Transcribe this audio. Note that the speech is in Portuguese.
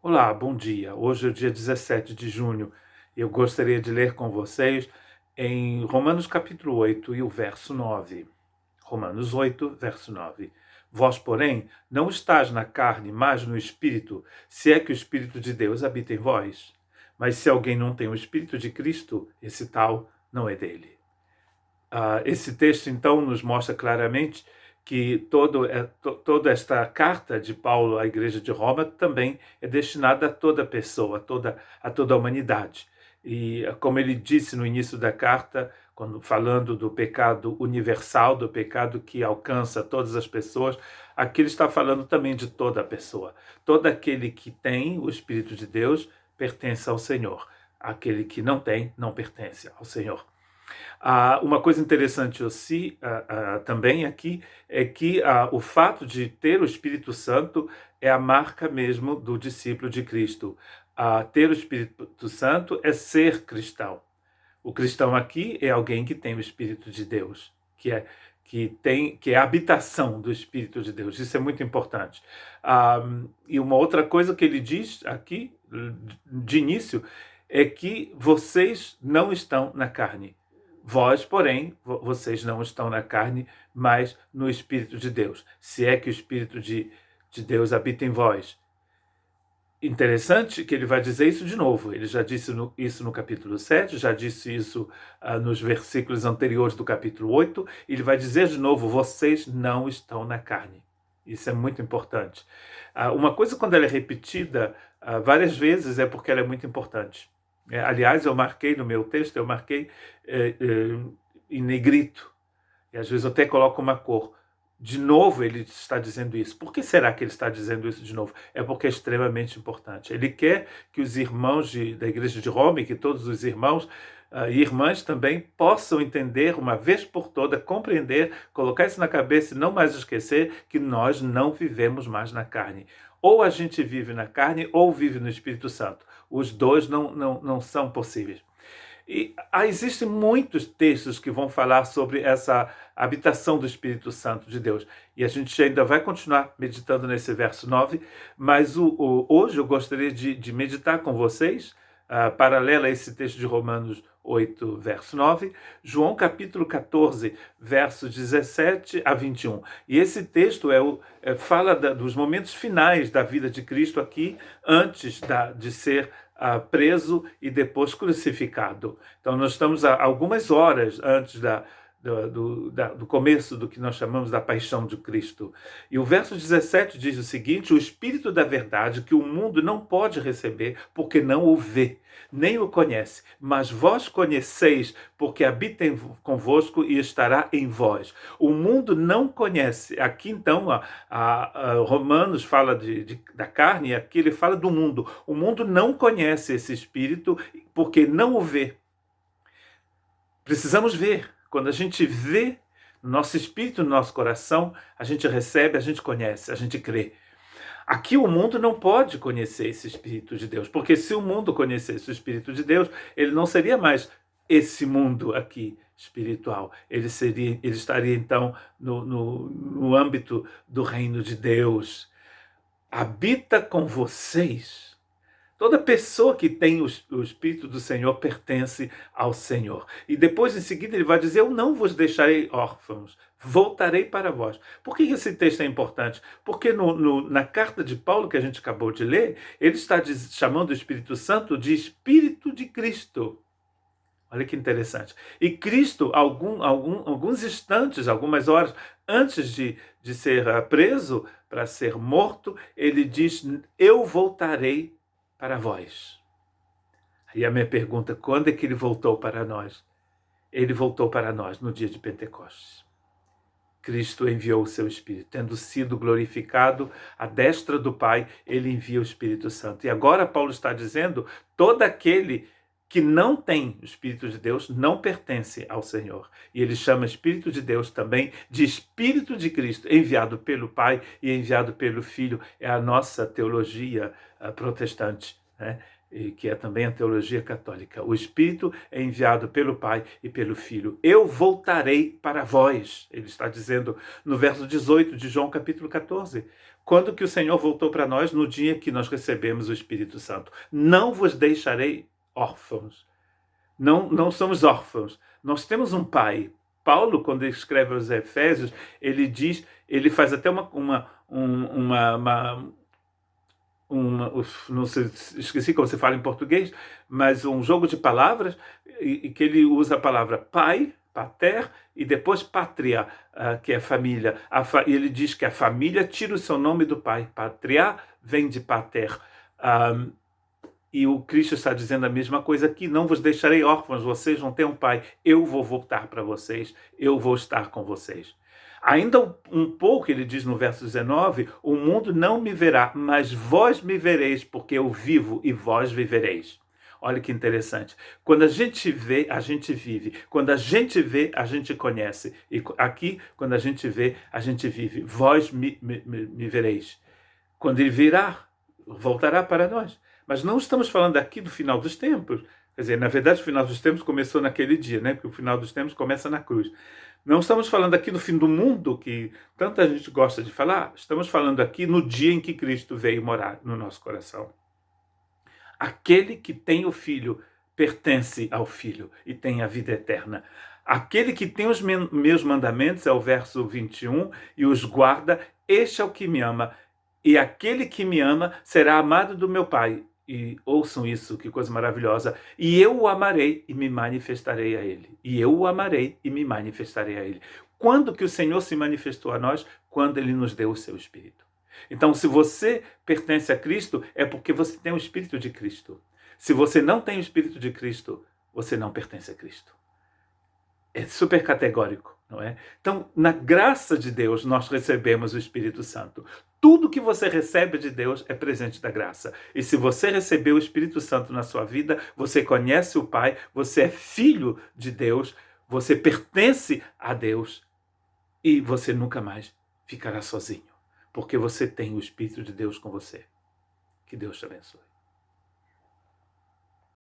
Olá, bom dia. Hoje é o dia 17 de junho. Eu gostaria de ler com vocês em Romanos capítulo 8 e o verso 9. Romanos 8, verso 9. Vós, porém, não estáis na carne, mas no Espírito, se é que o Espírito de Deus habita em vós. Mas se alguém não tem o Espírito de Cristo, esse tal não é dele. Esse texto, então, nos mostra claramente que toda esta carta de Paulo à Igreja de Roma também é destinada a toda pessoa, a toda a humanidade. E, como ele disse no início da carta, quando falando do pecado universal, do pecado que alcança todas as pessoas, aqui ele está falando também de toda a pessoa. Todo aquele que tem o Espírito de Deus pertence ao Senhor. Aquele que não tem, não pertence ao Senhor. Uma coisa interessante também aqui é que o fato de ter o Espírito Santo é a marca mesmo do discípulo de Cristo. Ter o Espírito Santo é ser cristão. O cristão aqui é alguém que tem o Espírito de Deus, que é a habitação do Espírito de Deus. Isso é muito importante. E uma outra coisa que ele diz aqui, de início, é que vocês não estão na carne. Vós, porém, vocês não estão na carne, mas no Espírito de Deus. Se é que o Espírito de Deus habita em vós. Interessante que ele vai dizer isso de novo. Ele já disse isso no capítulo 7, já disse isso nos versículos anteriores do capítulo 8. Ele vai dizer de novo, vocês não estão na carne. Isso é muito importante. Uma coisa, quando ela é repetida várias vezes, é porque ela é muito importante. Aliás, eu marquei no meu texto, em negrito. E às vezes eu até coloco uma cor. De novo ele está dizendo isso. Por que será que ele está dizendo isso de novo? É porque é extremamente importante. Ele quer que os irmãos da Igreja de Roma, e que todos os irmãos e irmãs também possam entender, uma vez por toda, compreender, colocar isso na cabeça e não mais esquecer que nós não vivemos mais na carne. Ou a gente vive na carne ou vive no Espírito Santo. Os dois não são possíveis. E existem muitos textos que vão falar sobre essa habitação do Espírito Santo de Deus. E a gente ainda vai continuar meditando nesse verso 9, mas hoje eu gostaria de meditar com vocês, paralela a esse texto de Romanos 8, verso 9, João capítulo 14, versos 17 a 21. E esse texto fala dos momentos finais da vida de Cristo aqui, antes de ser preso e depois crucificado. Então nós estamos a algumas horas antes do começo do que nós chamamos da paixão de Cristo. E o verso 17 diz o seguinte: o Espírito da verdade que o mundo não pode receber porque não o vê, nem o conhece, mas vós conheceis porque habita convosco e estará em vós. O mundo não conhece. Aqui então Romanos fala da carne, e aqui ele fala do mundo. O mundo não conhece esse Espírito porque não o vê. Precisamos ver. Quando a gente vê no nosso espírito, no nosso coração, a gente recebe, a gente conhece, a gente crê. Aqui o mundo não pode conhecer esse Espírito de Deus, porque se o mundo conhecesse o Espírito de Deus, ele não seria mais esse mundo aqui espiritual. Ele estaria então no âmbito do reino de Deus. Habita com vocês. Toda pessoa que tem o Espírito do Senhor pertence ao Senhor. E depois, em seguida, ele vai dizer: eu não vos deixarei órfãos, voltarei para vós. Por que esse texto é importante? Porque na carta de Paulo, que a gente acabou de ler, ele está chamando o Espírito Santo de Espírito de Cristo. Olha que interessante. E Cristo, alguns instantes, algumas horas antes de ser preso, para ser morto, ele diz: eu voltarei para vós. E a minha pergunta: quando é que ele voltou para nós? Ele voltou para nós no dia de Pentecostes. Cristo enviou o seu Espírito. Tendo sido glorificado à destra do Pai, ele envia o Espírito Santo. E agora Paulo está dizendo: todo aquele que não tem o Espírito de Deus não pertence ao Senhor. E ele chama Espírito de Deus também de Espírito de Cristo, enviado pelo Pai e enviado pelo Filho. É a nossa teologia protestante, né? E que é também a teologia católica. O Espírito é enviado pelo Pai e pelo Filho. Eu voltarei para vós, ele está dizendo no verso 18 de João capítulo 14. Quando que o Senhor voltou para nós? No dia que nós recebemos o Espírito Santo. Não vos deixarei órfãos. Não somos órfãos. Nós temos um pai. Paulo, quando ele escreve aos Efésios, ele diz, ele faz até não sei, esqueci como se fala em português, mas um jogo de palavras, e que ele usa a palavra pai, pater, e depois pátria, que é família. E ele diz que a família tira o seu nome do pai. Pátria vem de pater. E o Cristo está dizendo a mesma coisa aqui: não vos deixarei órfãos, vocês não têm um pai, eu vou voltar para vocês, eu vou estar com vocês. Ainda um pouco, ele diz no verso 19, o mundo não me verá, mas vós me vereis, porque eu vivo e vós vivereis. Olha que interessante. Quando a gente vê, a gente vive. Quando a gente vê, a gente conhece. E aqui, quando a gente vê, a gente vive. Vós me vereis. Quando ele virá, voltará para nós. Mas não estamos falando aqui do final dos tempos. Quer dizer, na verdade, o final dos tempos começou naquele dia, né? Porque o final dos tempos começa na cruz. Não estamos falando aqui do fim do mundo, que tanta gente gosta de falar. Estamos falando aqui no dia em que Cristo veio morar no nosso coração. Aquele que tem o Filho pertence ao Filho e tem a vida eterna. Aquele que tem os meus mandamentos, é o verso 21, e os guarda, este é o que me ama. E aquele que me ama será amado do meu Pai. E ouçam isso, que coisa maravilhosa. E eu o amarei e me manifestarei a ele. E eu o amarei e me manifestarei a ele. Quando que o Senhor se manifestou a nós? Quando ele nos deu o seu Espírito. Então, se você pertence a Cristo, é porque você tem o Espírito de Cristo. Se você não tem o Espírito de Cristo, você não pertence a Cristo. É super categórico, não é? Então, na graça de Deus, nós recebemos o Espírito Santo. Tudo que você recebe de Deus é presente da graça. E se você recebeu o Espírito Santo na sua vida, você conhece o Pai, você é filho de Deus, você pertence a Deus e você nunca mais ficará sozinho, porque você tem o Espírito de Deus com você. Que Deus te abençoe.